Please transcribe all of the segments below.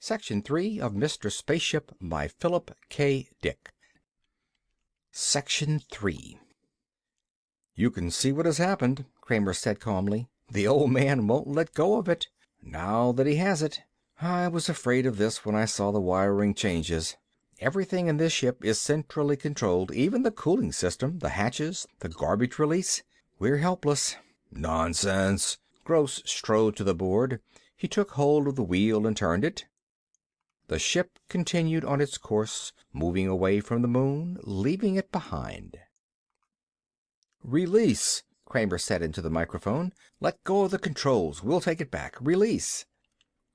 Section 3 of Mr. Spaceship by Philip K. Dick. Section 3. "You can see what has happened," Kramer said calmly. "The old man won't let go of it. Now that he has it. I was afraid of this when I saw the wiring changes. Everything in this ship is centrally controlled, even the cooling system, the hatches, the garbage release. We're helpless." "Nonsense." Gross strode to the board. He took hold of the wheel and turned it. The ship continued on its course, moving away from the moon, leaving it behind. "Release," Kramer said into the microphone. "Let go of the controls. We'll take it back. Release."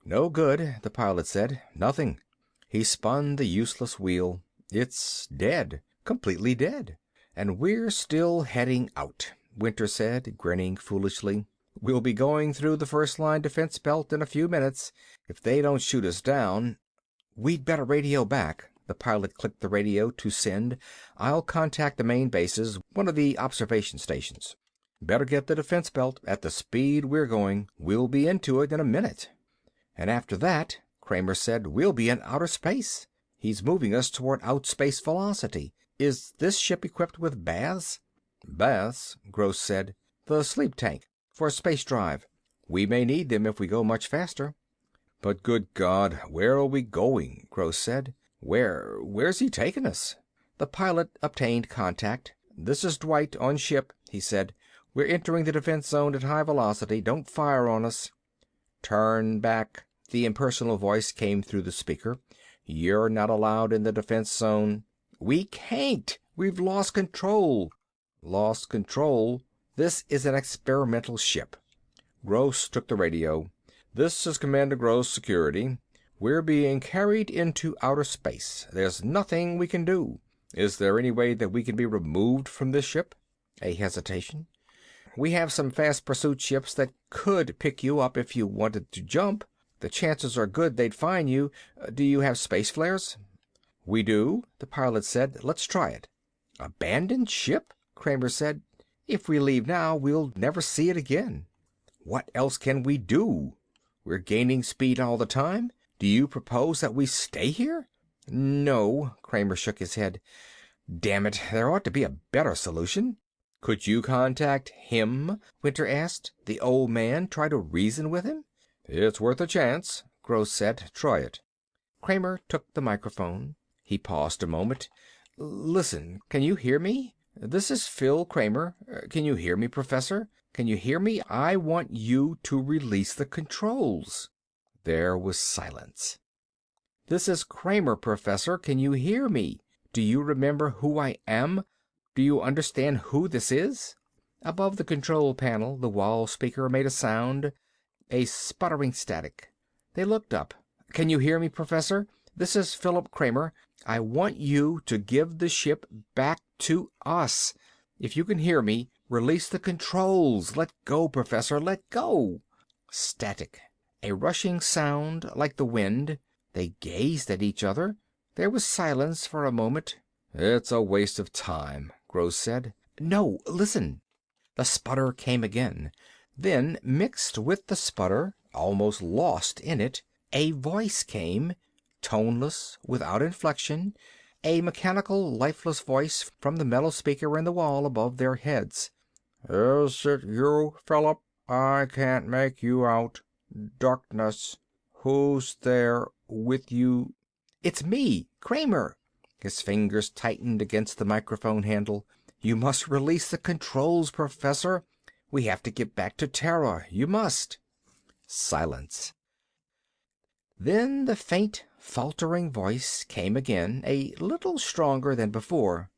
"No good," the pilot said. "Nothing." He spun the useless wheel. "It's dead. Completely dead. And we're still heading out," Winter said, grinning foolishly. "We'll be going through the first-line defense belt in a few minutes. If they don't shoot us down—" "We'd better radio back." The pilot clicked the radio to send. "I'll contact the main bases, one of the observation stations." "Better get the defense belt at the speed we're going. We'll be into it in a minute." "And after that," Kramer said, "we'll be in outer space. He's moving us toward outspace velocity. Is this ship equipped with baths?" "Baths?" Gross said. "The sleep tank. For space drive. We may need them if we go much faster." "But good God, where are we going?" Gross said. "Where's he taking us?" The pilot obtained contact. "This is Dwight, on ship," he said. "We're entering the defense zone at high velocity. Don't fire on us." "Turn back," the impersonal voice came through the speaker. "You're not allowed in the defense zone." "We can't. We've lost control." "Lost control? This is an experimental ship." Gross took the radio. "This is Commander Gross, Security. We're being carried into outer space. There's nothing we can do. Is there any way that we can be removed from this ship?" A hesitation. "We have some fast pursuit ships that could pick you up if you wanted to jump. The chances are good they'd find you. Do you have space flares?" "We do," the pilot said. "Let's try it." "Abandoned ship?" Kramer said. "If we leave now, we'll never see it again." "What else can we do? We're gaining speed all the time. Do you propose that we stay here?" "No." Kramer shook his head. "Damn it, there ought to be a better solution." "Could you contact him?" Winter asked. "The old man? Try to reason with him?" "It's worth a chance," Gross said. "Try it." Kramer took the microphone. He paused a moment. "Listen, can you hear me? This is Phil Kramer. Can you hear me, Professor? Can you hear me? I want you to release the controls." There was silence. "This is Kramer, Professor. Can you hear me? Do you remember who I am? Do you understand who this is?" Above the control panel, the wall speaker made a sound, a sputtering static. They looked up. "Can you hear me, Professor? This is Philip Kramer. I want you to give the ship back to us. If you can hear me, release the controls. Let go, Professor. Let go." Static. A rushing sound like the wind. They gazed at each other. There was silence for a moment. "It's a waste of time," Gross said. "No, listen." The sputter came again. Then, mixed with the sputter, almost lost in it, a voice came, toneless, without inflection, a mechanical, lifeless voice from the metal speaker in the wall above their heads. "Is it you, Philip? I can't make you out. Darkness. Who's there with you?" "It's me, Kramer." His fingers tightened against the microphone handle. "You must release the controls, Professor. We have to get back to Terra. You must." Silence. Then the faint, faltering voice came again, a little stronger than before.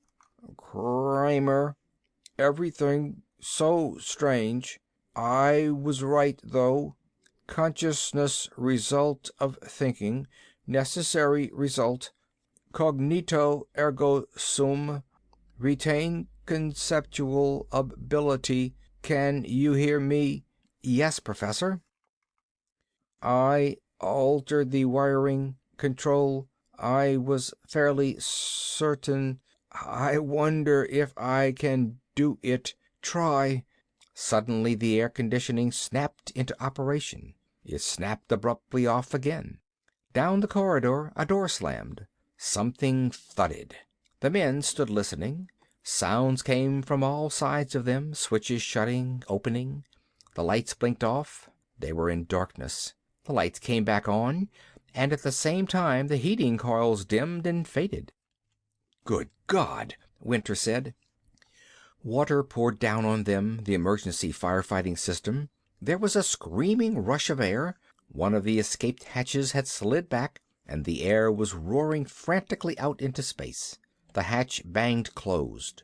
"Kramer, everything so strange. I was right, though. Consciousness result of thinking. Necessary result. Cognito ergo sum. Retain conceptual ability. Can you hear me?" "Yes, Professor." "I altered the wiring. Control. I was fairly certain. I wonder if I can do it. Try." Suddenly the air conditioning snapped into operation. It snapped abruptly off again. Down the corridor, a door slammed. Something thudded. The men stood listening. Sounds came from all sides of them, switches shutting, opening. The lights blinked off. They were in darkness. The lights came back on, and at the same time the heating coils dimmed and faded. "Good God," Winter said. Water poured down on them, the emergency firefighting system. There was a screaming rush of air. One of the escape hatches had slid back, and the air was roaring frantically out into space. The hatch banged closed.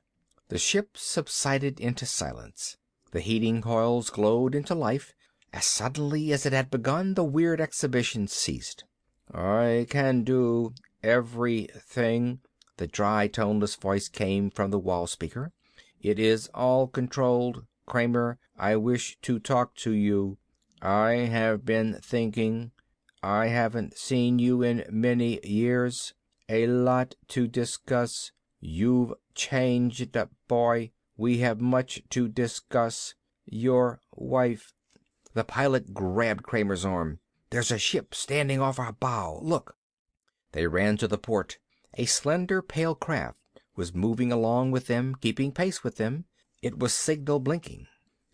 The ship subsided into silence. The heating coils glowed into life. As suddenly as it had begun, the weird exhibition ceased. "I can do everything," the dry, toneless voice came from the wall speaker. "It is all controlled. Kramer, I wish to talk to you. I have been thinking. I haven't seen you in many years. A lot to discuss. You've changed, boy. We have much to discuss. Your wife." The pilot grabbed Kramer's arm. "There's a ship standing off our bow. Look." They ran to the port. A slender, pale craft was moving along with them, keeping pace with them. It was signal blinking.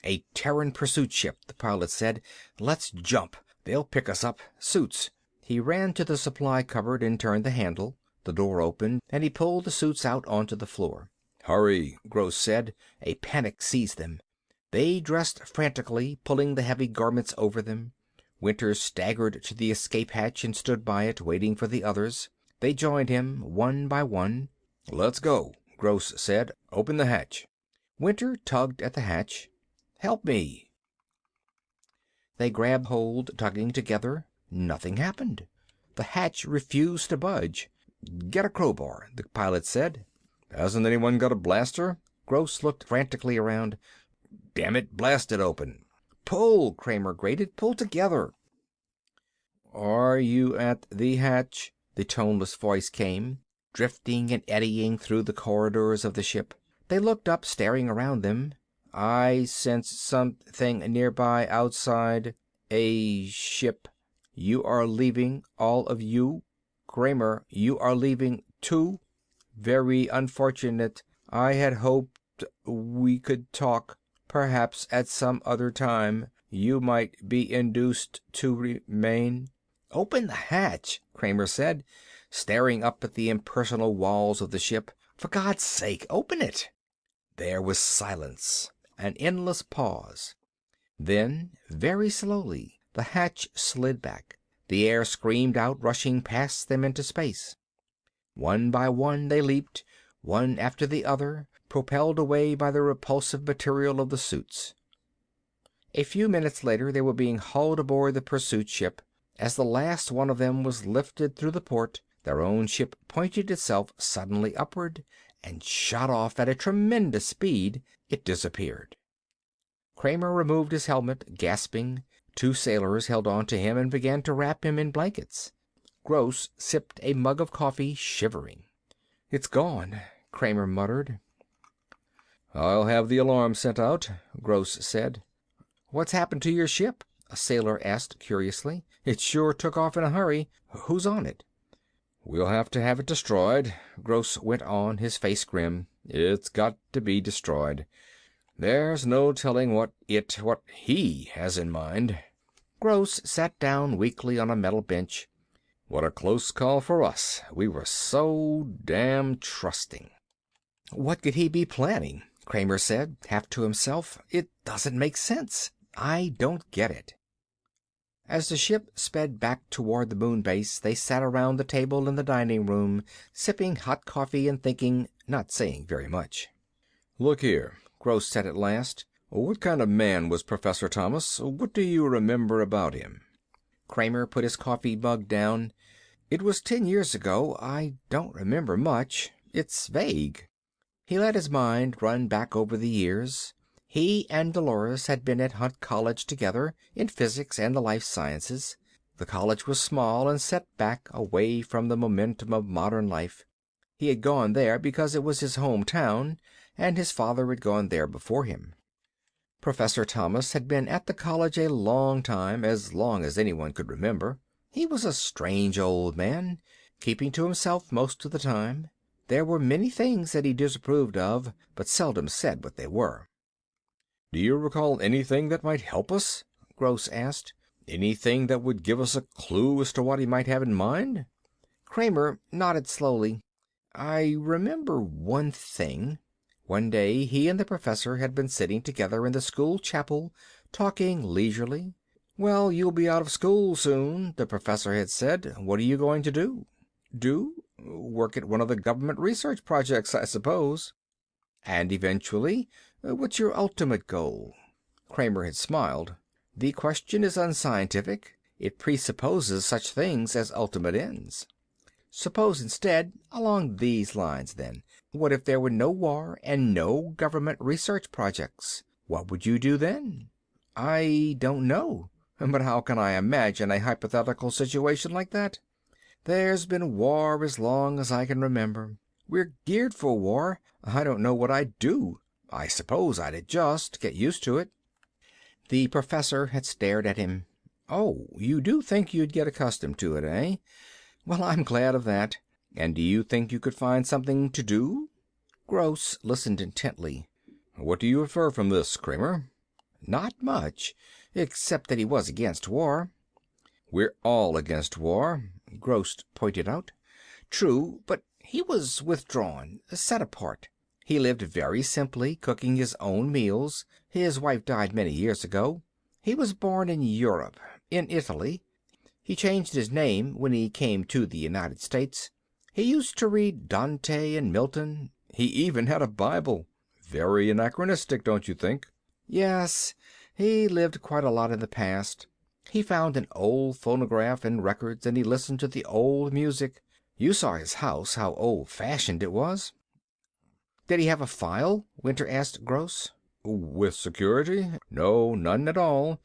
"A Terran pursuit ship," the pilot said. "Let's jump. They'll pick us up. Suits." He ran to the supply cupboard and turned the handle. The door opened, and he pulled the suits out onto the floor. "Hurry," Gross said. A panic seized them. They dressed frantically, pulling the heavy garments over them. Winters staggered to the escape hatch and stood by it, waiting for the others. They joined him, one by one. "Let's go," Gross said. "Open the hatch." Winter tugged at the hatch. "Help me." They grabbed hold, tugging together. Nothing happened. The hatch refused to budge. "Get a crowbar," the pilot said. "Hasn't anyone got a blaster?" Gross looked frantically around. "Damn it, blast it open." "Pull," Kramer grated. "Pull together." "Are you at the hatch?" The toneless voice came, drifting and eddying through the corridors of the ship. They looked up, staring around them. "I sense something nearby outside. A ship. You are leaving, all of you. Kramer, you are leaving too? Very unfortunate. I had hoped we could talk. Perhaps at some other time you might be induced to remain." "Open the hatch," Kramer said, staring up at the impersonal walls of the ship. "For God's sake, open it." There was silence, an endless pause. Then, very slowly, the hatch slid back. The air screamed out, rushing past them into space. One by one they leaped, one after the other, propelled away by the repulsive material of the suits. A few minutes later they were being hauled aboard the pursuit ship. As the last one of them was lifted through the port, their own ship pointed itself suddenly upward and shot off at a tremendous speed. It disappeared. Kramer removed his helmet, gasping. Two sailors held on to him and began to wrap him in blankets. Gross sipped a mug of coffee, shivering. "It's gone," Kramer muttered. "I'll have the alarm sent out," Gross said. "What's happened to your ship?" a sailor asked curiously. "It sure took off in a hurry. Who's on it?" "We'll have to have it destroyed," Gross went on, his face grim. "It's got to be destroyed. There's no telling what he has in mind." Gross sat down weakly on a metal bench. "What a close call for us. We were so damn trusting." "What could he be planning?" Kramer said, half to himself. "It doesn't make sense. I don't get it." As the ship sped back toward the moon base, they sat around the table in the dining room, sipping hot coffee and thinking, not saying very much. "Look here," Gross said at last. "What kind of man was Professor Thomas? What do you remember about him?" Kramer put his coffee mug down. "It was 10 years ago. I don't remember much. It's vague." He let his mind run back over the years. He and Dolores had been at Hunt College together, in physics and the life sciences. The college was small and set back, away from the momentum of modern life. He had gone there because it was his home town, and his father had gone there before him. Professor Thomas had been at the college a long time, as long as anyone could remember. He was a strange old man, keeping to himself most of the time. There were many things that he disapproved of, but seldom said what they were. "Do you recall anything that might help us?" Gross asked. "Anything that would give us a clue as to what he might have in mind?" Kramer nodded slowly. "I remember one thing. One day he and the professor had been sitting together in the school chapel, talking leisurely. 'Well, you'll be out of school soon,' the professor had said. 'What are you going to do?' 'Do? Work at one of the government research projects, I suppose.' 'And eventually? What's your ultimate goal?' Kramer had smiled. 'The question is unscientific. It presupposes such things as ultimate ends.' 'Suppose instead, along these lines then. What if there were no war and no government research projects? What would you do then?' 'I don't know. But how can I imagine a hypothetical situation like that? There's been war as long as I can remember. We're geared for war. I don't know what I'd do. I suppose I'd adjust, get used to it.' The professor had stared at him. 'Oh, you do think you'd get accustomed to it, eh? Well, I'm glad of that. And do you think you could find something to do?' Gross listened intently. 'What do you infer from this, Kramer?' 'Not much, except that he was against war.' 'We're all against war,' Gross pointed out. 'True, but he was withdrawn, set apart. He lived very simply, cooking his own meals. His wife died many years ago. He was born in Europe, in Italy. He changed his name when he came to the United States. He used to read Dante and Milton. He even had a Bible. Very anachronistic, don't you think?' 'Yes, he lived quite a lot in the past. He found an old phonograph and records, and he listened to the old music. You saw his house, how old-fashioned it was.' 'Did he have a file?' Winter asked Gross. 'With security? No, none at all.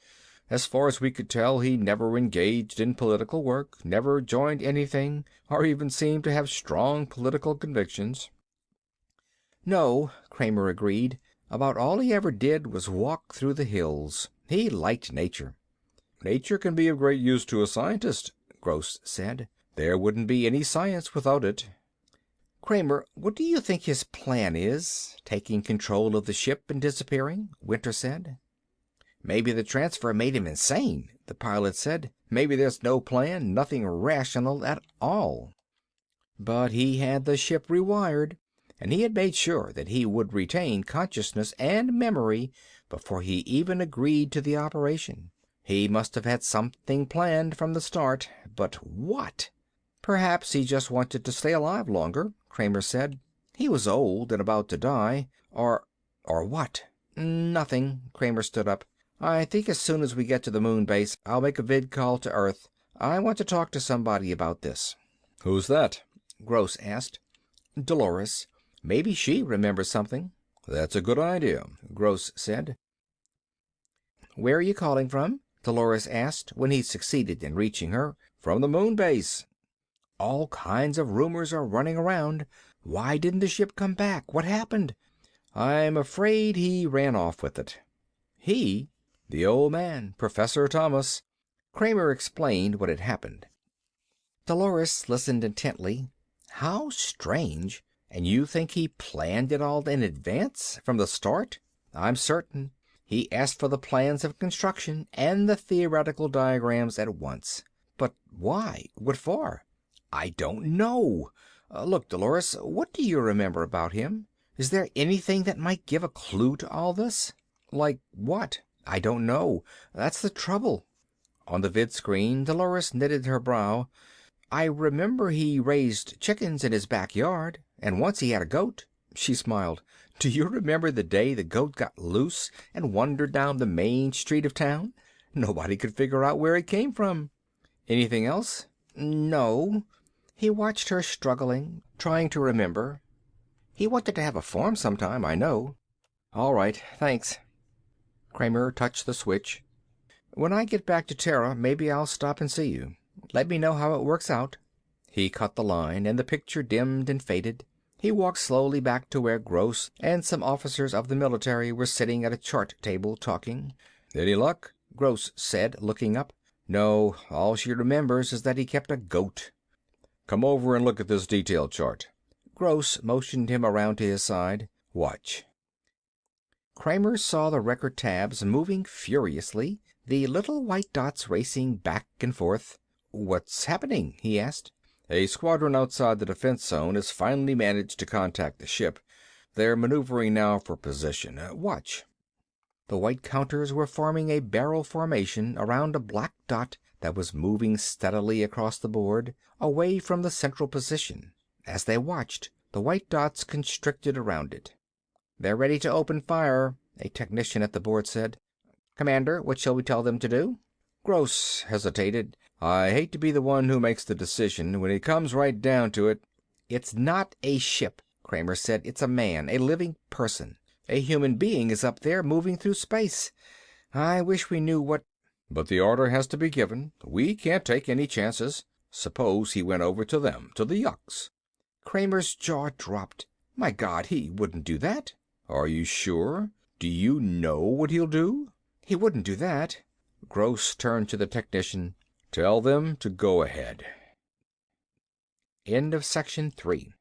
As far as we could tell, he never engaged in political work, never joined anything, or even seemed to have strong political convictions.' 'No,' Kramer agreed. 'About all he ever did was walk through the hills. He liked nature.' 'Nature can be of great use to a scientist,' Gross said. 'There wouldn't be any science without it.' 'Kramer, what do you think his plan is, taking control of the ship and disappearing?' Winter said. 'Maybe the transfer made him insane,' the pilot said. 'Maybe there's no plan, nothing rational at all. But he had the ship rewired, and he had made sure that he would retain consciousness and memory before he even agreed to the operation. He must have had something planned from the start, but what? 'Perhaps he just wanted to stay alive longer,' Kramer said. 'He was old and about to die. Or what?' 'Nothing.' Kramer stood up. 'I think as soon as we get to the moon base, I'll make a vidcall to Earth. I want to talk to somebody about this.' 'Who's that?' Gross asked. 'Dolores. Maybe she remembers something.' 'That's a good idea,' Gross said. 'Where are you calling from?' Dolores asked, when he succeeded in reaching her. 'From the moon base.' 'All kinds of rumors are running around. Why didn't the ship come back? What happened?' 'I'm afraid he ran off with it.' 'He?' 'The old man, Professor Thomas.' Kramer explained what had happened. Dolores listened intently. 'How strange. And you think he planned it all in advance, from the start?' 'I'm certain. He asked for the plans of construction and the theoretical diagrams at once.' 'But why? What for?' 'I don't know. Look, Dolores, what do you remember about him? Is there anything that might give a clue to all this?' 'Like what?' 'I don't know. That's the trouble.' On the vidscreen, Dolores knitted her brow. 'I remember he raised chickens in his backyard, and once he had a goat.' She smiled. 'Do you remember the day the goat got loose and wandered down the main street of town? Nobody could figure out where it came from.' 'Anything else?' 'No.' He watched her struggling, trying to remember. 'He wanted to have a farm sometime, I know.' 'All right, thanks.' Kramer touched the switch. 'When I get back to Terra, maybe I'll stop and see you. Let me know how it works out.' He cut the line, and the picture dimmed and faded. He walked slowly back to where Gross and some officers of the military were sitting at a chart table talking. 'Any luck?' Gross said, looking up. No, all she remembers is that he kept a goat. "Come over and look at this detail chart." Gross motioned him around to his side. "Watch." Kramer saw the record tabs moving furiously, the little white dots racing back and forth. "What's happening?" he asked. "A squadron outside the defense zone has finally managed to contact the ship. They're maneuvering now for position. Watch." The white counters were forming a barrel formation around a black dot that was moving steadily across the board, away from the central position. As they watched, the white dots constricted around it. "They're ready to open fire," a technician at the board said. "Commander, what shall we tell them to do?" Gross hesitated. "I hate to be the one who makes the decision. When it comes right down to it—" "It's not a ship," Kramer said. "It's a man, a living person. A human being is up there, moving through space. I wish we knew what—" "But the order has to be given. We can't take any chances. Suppose he went over to them, to the Yucks." Kramer's jaw dropped. "My God, he wouldn't do that." "Are you sure? Do you know what he'll do?" "He wouldn't do that." Gross turned to the technician. "Tell them to go ahead." End of Section 3.